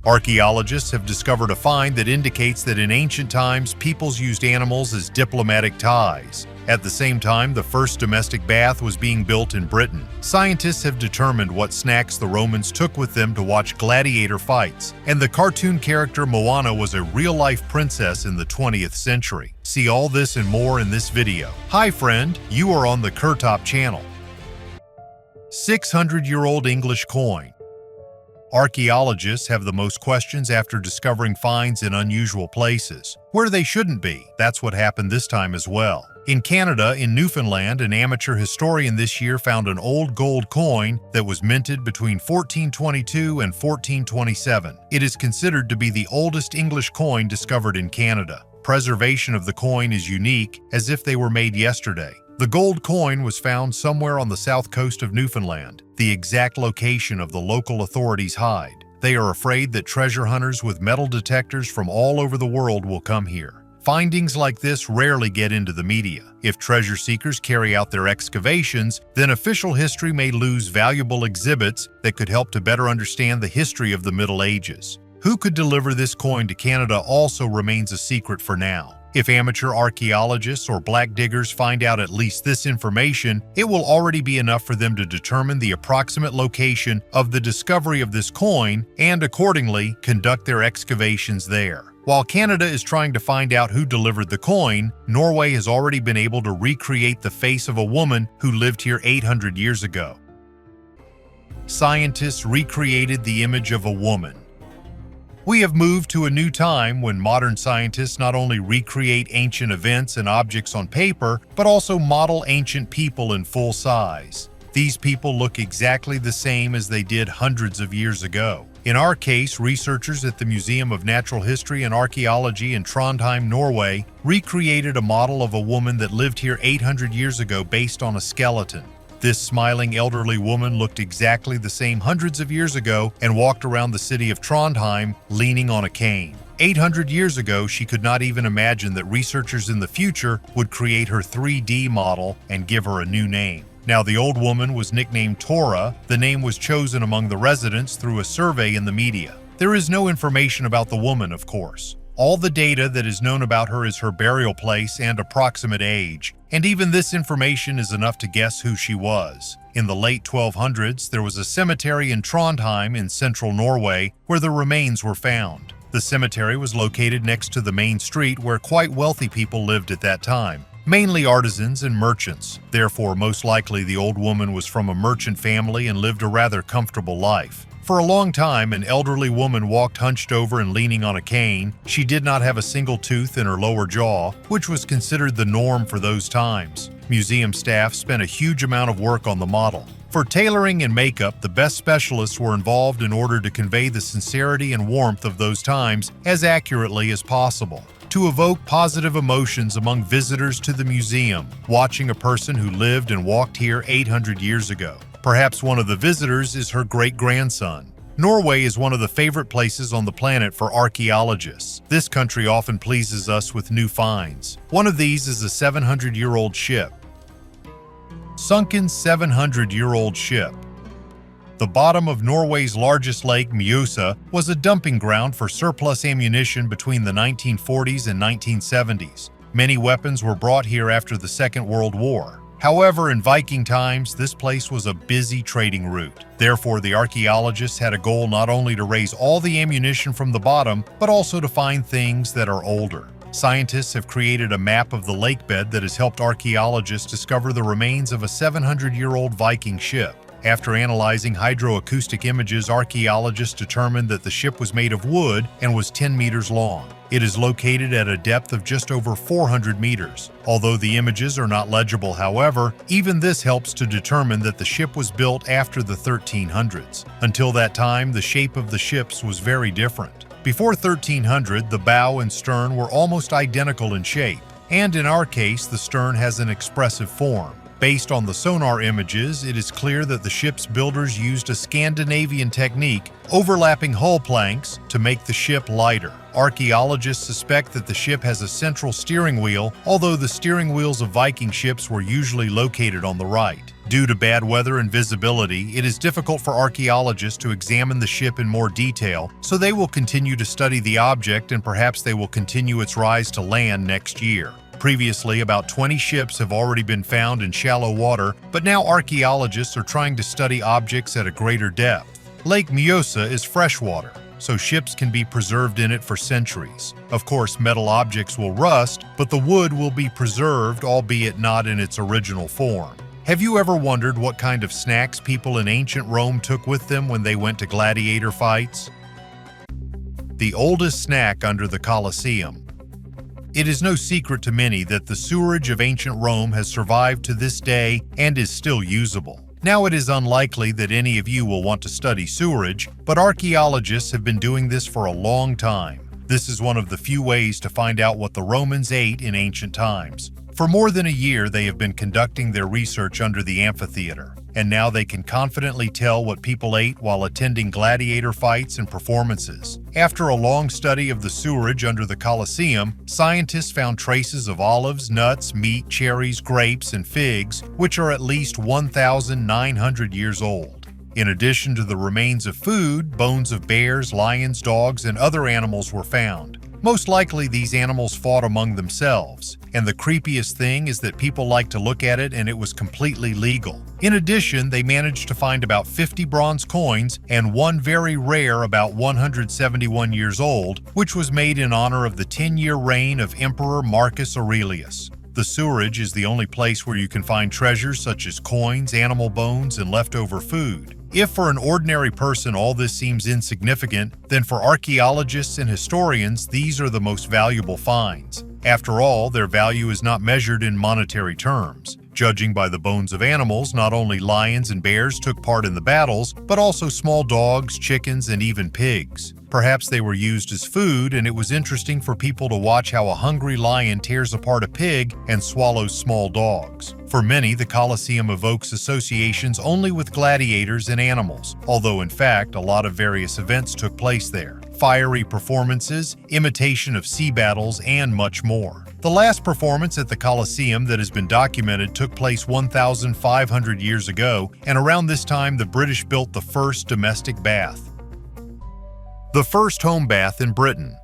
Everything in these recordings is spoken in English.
Archaeologists have discovered a find that indicates that in ancient times, peoples used animals as diplomatic ties. At the same time, the first domestic bath was being built in Britain. Scientists have determined what snacks the Romans took with them to watch gladiator fights, and the cartoon character Moana was a real-life princess in the 20th century. See all this and more in this video. Hi friend, you are on the KirTop channel. 600-year-old English coin. Archaeologists have the most questions after discovering finds in unusual places, where they shouldn't be. That's what happened this time as well. In Canada, in Newfoundland, an amateur historian this year found an old gold coin that was minted between 1422 and 1427. It is considered to be the oldest English coin discovered in Canada. Preservation of the coin is unique, as if they were made yesterday. The gold coin was found somewhere on the south coast of Newfoundland. The exact location of the local authorities hide. They are afraid that treasure hunters with metal detectors from all over the world will come here. Findings like this rarely get into the media. If treasure seekers carry out their excavations, then official history may lose valuable exhibits that could help to better understand the history of the Middle Ages. Who could deliver this coin to Canada also remains a secret for now. If amateur archaeologists or black diggers find out at least this information, it will already be enough for them to determine the approximate location of the discovery of this coin and, accordingly, conduct their excavations there. While Canada is trying to find out who delivered the coin, Norway has already been able to recreate the face of a woman who lived here 800 years ago. Scientists recreated the image of a woman. We have moved to a new time when modern scientists not only recreate ancient events and objects on paper, but also model ancient people in full size. These people look exactly the same as they did hundreds of years ago. In our case, researchers at the Museum of Natural History and Archaeology in Trondheim, Norway, recreated a model of a woman that lived here 800 years ago based on a skeleton. This smiling elderly woman looked exactly the same hundreds of years ago and walked around the city of Trondheim leaning on a cane. 800 years ago, she could not even imagine that researchers in the future would create her 3D model and give her a new name. Now, the old woman was nicknamed Tora. The name was chosen among the residents through a survey in the media. There is no information about the woman, of course. All the data that is known about her is her burial place and approximate age, and even this information is enough to guess who she was. In the late 1200s, there was a cemetery in Trondheim in central Norway where the remains were found. The cemetery was located next to the main street where quite wealthy people lived at that time, mainly artisans and merchants. Therefore, most likely the old woman was from a merchant family and lived a rather comfortable life. For a long time, an elderly woman walked hunched over and leaning on a cane. She did not have a single tooth in her lower jaw, which was considered the norm for those times. Museum staff spent a huge amount of work on the model. For tailoring and makeup, the best specialists were involved in order to convey the sincerity and warmth of those times as accurately as possible. To evoke positive emotions among visitors to the museum, watching a person who lived and walked here 800 years ago. Perhaps one of the visitors is her great-grandson. Norway is one of the favorite places on the planet for archaeologists. This country often pleases us with new finds. One of these is a 700-year-old ship. Sunken 700-year-old ship. The bottom of Norway's largest lake, Mjøsa, was a dumping ground for surplus ammunition between the 1940s and 1970s. Many weapons were brought here after the Second World War. However, in Viking times, this place was a busy trading route. Therefore, the archaeologists had a goal not only to raise all the ammunition from the bottom, but also to find things that are older. Scientists have created a map of the lake bed that has helped archaeologists discover the remains of a 700-year-old Viking ship. After analyzing hydroacoustic images, archaeologists determined that the ship was made of wood and was 10 meters long. It is located at a depth of just over 400 meters. Although the images are not legible, however, even this helps to determine that the ship was built after the 1300s. Until that time, the shape of the ships was very different. Before 1300, the bow and stern were almost identical in shape, and in our case, the stern has an expressive form. Based on the sonar images, it is clear that the ship's builders used a Scandinavian technique, overlapping hull planks, to make the ship lighter. Archaeologists suspect that the ship has a central steering wheel, although the steering wheels of Viking ships were usually located on the right. Due to bad weather and visibility, it is difficult for archaeologists to examine the ship in more detail, so they will continue to study the object and perhaps they will continue its rise to land next year. Previously, about 20 ships have already been found in shallow water, but now archaeologists are trying to study objects at a greater depth. Lake Mjosa is freshwater, so ships can be preserved in it for centuries. Of course, metal objects will rust, but the wood will be preserved, albeit not in its original form. Have you ever wondered what kind of snacks people in ancient Rome took with them when they went to gladiator fights? The oldest snack under the Colosseum. It is no secret to many that the sewerage of ancient Rome has survived to this day and is still usable. Now, it is unlikely that any of you will want to study sewerage, but archaeologists have been doing this for a long time. This is one of the few ways to find out what the Romans ate in ancient times. For more than a year, they have been conducting their research under the amphitheater, and now they can confidently tell what people ate while attending gladiator fights and performances. After a long study of the sewerage under the Colosseum, scientists found traces of olives, nuts, meat, cherries, grapes, and figs, which are at least 1,900 years old. In addition to the remains of food, bones of bears, lions, dogs, and other animals were found. Most likely these animals fought among themselves, and the creepiest thing is that people like to look at it and it was completely legal. In addition, they managed to find about 50 bronze coins and one very rare about 171 years old, which was made in honor of the 10-year reign of Emperor Marcus Aurelius. The sewerage is the only place where you can find treasures such as coins, animal bones, and leftover food. If for an ordinary person all this seems insignificant, then for archaeologists and historians, these are the most valuable finds. After all, their value is not measured in monetary terms. Judging by the bones of animals, not only lions and bears took part in the battles, but also small dogs, chickens, and even pigs. Perhaps they were used as food, and it was interesting for people to watch how a hungry lion tears apart a pig and swallows small dogs. For many, the Colosseum evokes associations only with gladiators and animals, although in fact, a lot of various events took place there. Fiery performances, imitation of sea battles, and much more. The last performance at the Colosseum that has been documented took place 1,500 years ago, and around this time the British built the first domestic bath. The first home bath in Britain.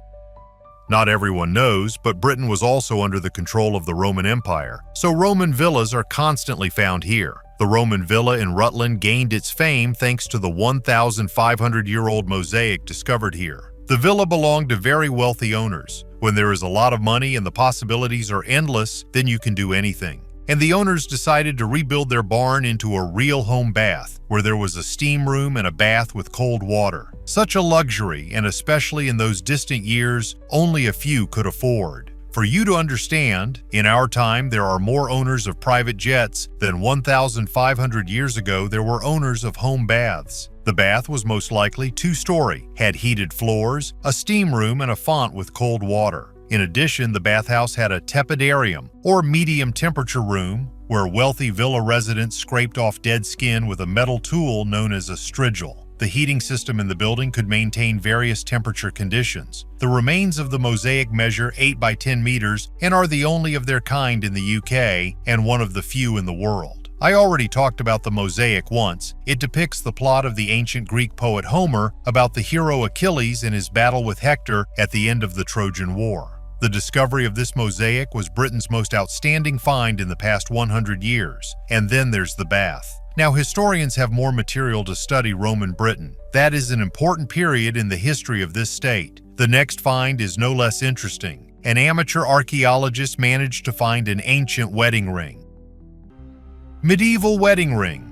Not everyone knows, but Britain was also under the control of the Roman Empire, so Roman villas are constantly found here. The Roman villa in Rutland gained its fame thanks to the 1,500-year-old mosaic discovered here. The villa belonged to very wealthy owners. When there is a lot of money and the possibilities are endless, then you can do anything. And the owners decided to rebuild their barn into a real home bath, where there was a steam room and a bath with cold water. Such a luxury, and especially in those distant years, only a few could afford. For you to understand, in our time there are more owners of private jets than 1,500 years ago there were owners of home baths. The bath was most likely two-story, had heated floors, a steam room, and a font with cold water. In addition, the bathhouse had a tepidarium, or medium temperature room, where wealthy villa residents scraped off dead skin with a metal tool known as a strigil. The heating system in the building could maintain various temperature conditions. The remains of the mosaic measure 8 by 10 meters and are the only of their kind in the UK and one of the few in the world. I already talked about the mosaic once. It depicts the plot of the ancient Greek poet Homer about the hero Achilles and his battle with Hector at the end of the Trojan War. The discovery of this mosaic was Britain's most outstanding find in the past 100 years. And then there's the bath. Now, historians have more material to study Roman Britain. That is an important period in the history of this state. The next find is no less interesting. An amateur archaeologist managed to find an ancient wedding ring. Medieval wedding ring.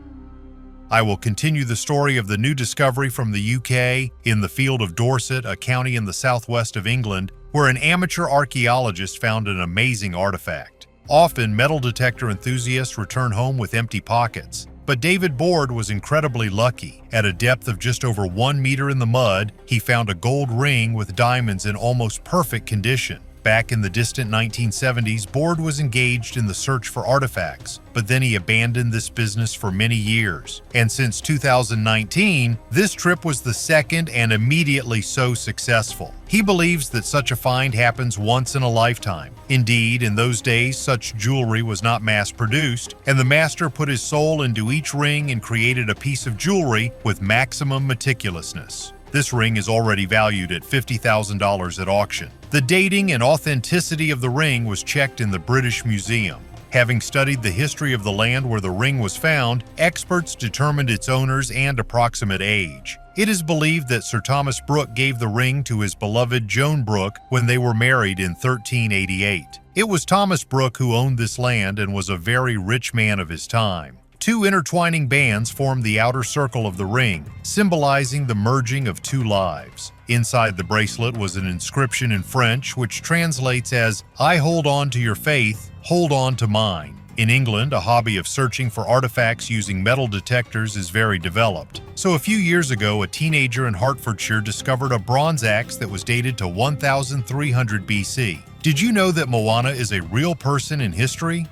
I will continue the story of the new discovery from the UK in the field of Dorset, a county in the southwest of England, where an amateur archaeologist found an amazing artifact. Often, metal detector enthusiasts return home with empty pockets. But David Board was incredibly lucky. At a depth of just over 1 meter in the mud, he found a gold ring with diamonds in almost perfect condition. Back in the distant 1970s, Board was engaged in the search for artifacts, but then he abandoned this business for many years. And since 2019, this trip was the second and immediately so successful. He believes that such a find happens once in a lifetime. Indeed, in those days, such jewelry was not mass-produced, and the master put his soul into each ring and created a piece of jewelry with maximum meticulousness. This ring is already valued at $50,000 at auction. The dating and authenticity of the ring was checked in the British Museum. Having studied the history of the land where the ring was found, experts determined its owners and approximate age. It is believed that Sir Thomas Brooke gave the ring to his beloved Joan Brooke when they were married in 1388. It was Thomas Brooke who owned this land and was a very rich man of his time. Two intertwining bands formed the outer circle of the ring, symbolizing the merging of two lives. Inside the bracelet was an inscription in French which translates as, "I hold on to your faith, hold on to mine." In England, a hobby of searching for artifacts using metal detectors is very developed. So a few years ago, a teenager in Hertfordshire discovered a bronze axe that was dated to 1300 BC. Did you know that Moana is a real person in history?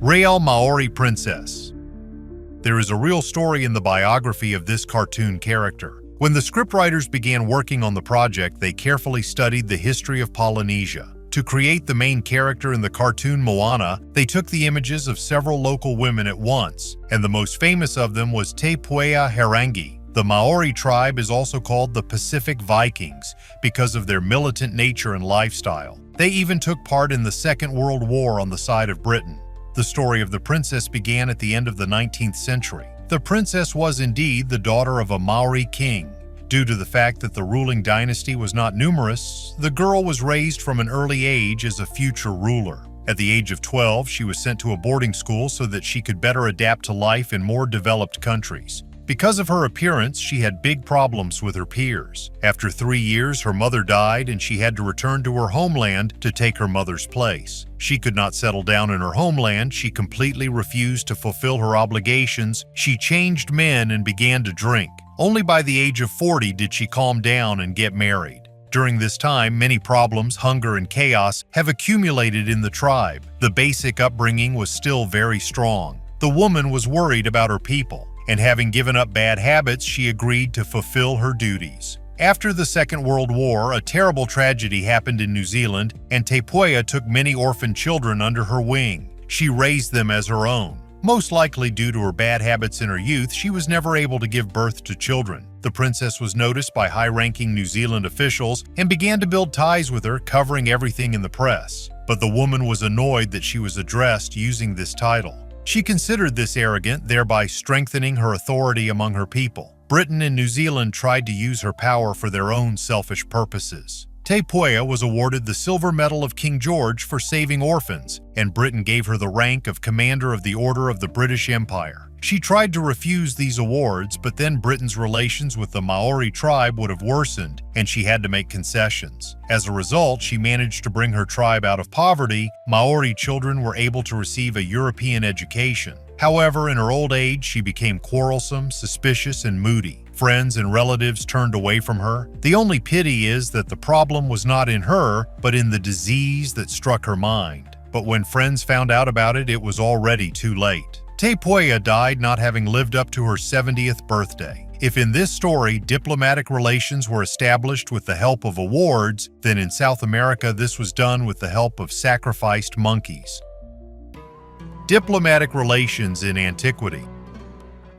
Real Maori Princess. There is a real story in the biography of this cartoon character. When the scriptwriters began working on the project, they carefully studied the history of Polynesia. To create the main character in the cartoon Moana, they took the images of several local women at once, and the most famous of them was Te Puea Harangi. The Maori tribe is also called the Pacific Vikings because of their militant nature and lifestyle. They even took part in the Second World War on the side of Britain. The story of the princess began at the end of the 19th century. The princess was indeed the daughter of a Maori king. Due to the fact that the ruling dynasty was not numerous, the girl was raised from an early age as a future ruler. At the age of 12, she was sent to a boarding school so that she could better adapt to life in more developed countries. Because of her appearance, she had big problems with her peers. After 3 years, her mother died and she had to return to her homeland to take her mother's place. She could not settle down in her homeland, she completely refused to fulfill her obligations, she changed men and began to drink. Only by the age of 40 did she calm down and get married. During this time, many problems, hunger, and chaos have accumulated in the tribe. The basic upbringing was still very strong. The woman was worried about her people, and having given up bad habits, she agreed to fulfill her duties. After the Second World War, a terrible tragedy happened in New Zealand, and Te Puea took many orphan children under her wing. She raised them as her own. Most likely due to her bad habits in her youth, she was never able to give birth to children. The princess was noticed by high-ranking New Zealand officials and began to build ties with her, covering everything in the press. But the woman was annoyed that she was addressed using this title. She considered this arrogant, thereby strengthening her authority among her people. Britain and New Zealand tried to use her power for their own selfish purposes. Te Puea was awarded the Silver Medal of King George for saving orphans, and Britain gave her the rank of Commander of the Order of the British Empire. She tried to refuse these awards, but then Britain's relations with the Maori tribe would have worsened, and she had to make concessions. As a result, she managed to bring her tribe out of poverty. Maori children were able to receive a European education. However, in her old age, she became quarrelsome, suspicious, and moody. Friends and relatives turned away from her. The only pity is that the problem was not in her, but in the disease that struck her mind. But when friends found out about it, it was already too late. Te Puea died not having lived up to her 70th birthday. If in this story diplomatic relations were established with the help of awards, then in South America this was done with the help of sacrificed monkeys. Diplomatic relations in antiquity.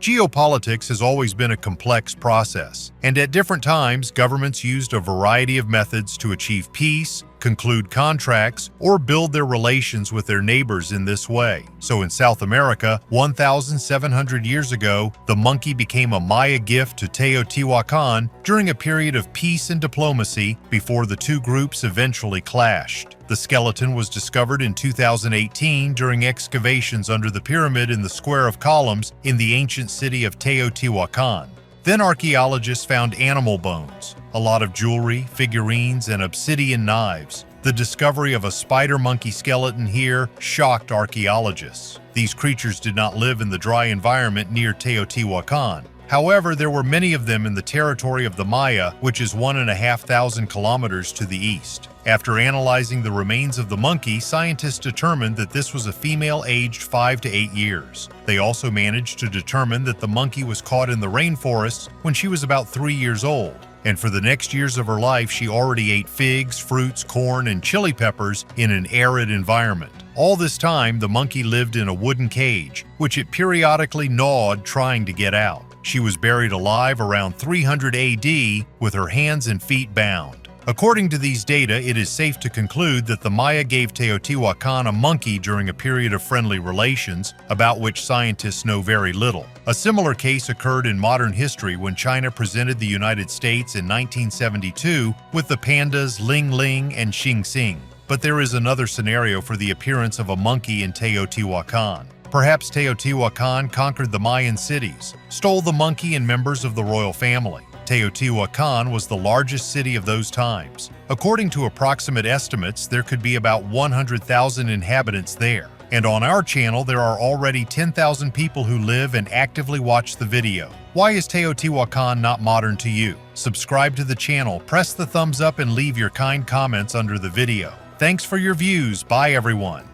Geopolitics has always been a complex process, and at different times, governments used a variety of methods to achieve peace, conclude contracts, or build their relations with their neighbors in this way. So in South America, 1,700 years ago, the monkey became a Maya gift to Teotihuacan during a period of peace and diplomacy before the two groups eventually clashed. The skeleton was discovered in 2018 during excavations under the pyramid in the Square of Columns in the ancient city of Teotihuacan. Then archaeologists found animal bones, a lot of jewelry, figurines, and obsidian knives. The discovery of a spider monkey skeleton here shocked archaeologists. These creatures did not live in the dry environment near Teotihuacan. However, there were many of them in the territory of the Maya, which is 1,500 kilometers to the east. After analyzing the remains of the monkey, scientists determined that this was a female aged 5 to 8 years. They also managed to determine that the monkey was caught in the rainforest when she was about 3 years old. And for the next years of her life, she already ate figs, fruits, corn, and chili peppers in an arid environment. All this time, the monkey lived in a wooden cage, which it periodically gnawed trying to get out. She was buried alive around 300 AD with her hands and feet bound. According to these data, it is safe to conclude that the Maya gave Teotihuacan a monkey during a period of friendly relations, about which scientists know very little. A similar case occurred in modern history when China presented the United States in 1972 with the pandas Ling Ling and Xing Xing. But there is another scenario for the appearance of a monkey in Teotihuacan. Perhaps Teotihuacan conquered the Mayan cities, stole the monkey and members of the royal family. Teotihuacan was the largest city of those times. According to approximate estimates, there could be about 100,000 inhabitants there. And on our channel, there are already 10,000 people who live and actively watch the video. Why is Teotihuacan not modern to you? Subscribe to the channel, press the thumbs up, and leave your kind comments under the video. Thanks for your views. Bye, everyone.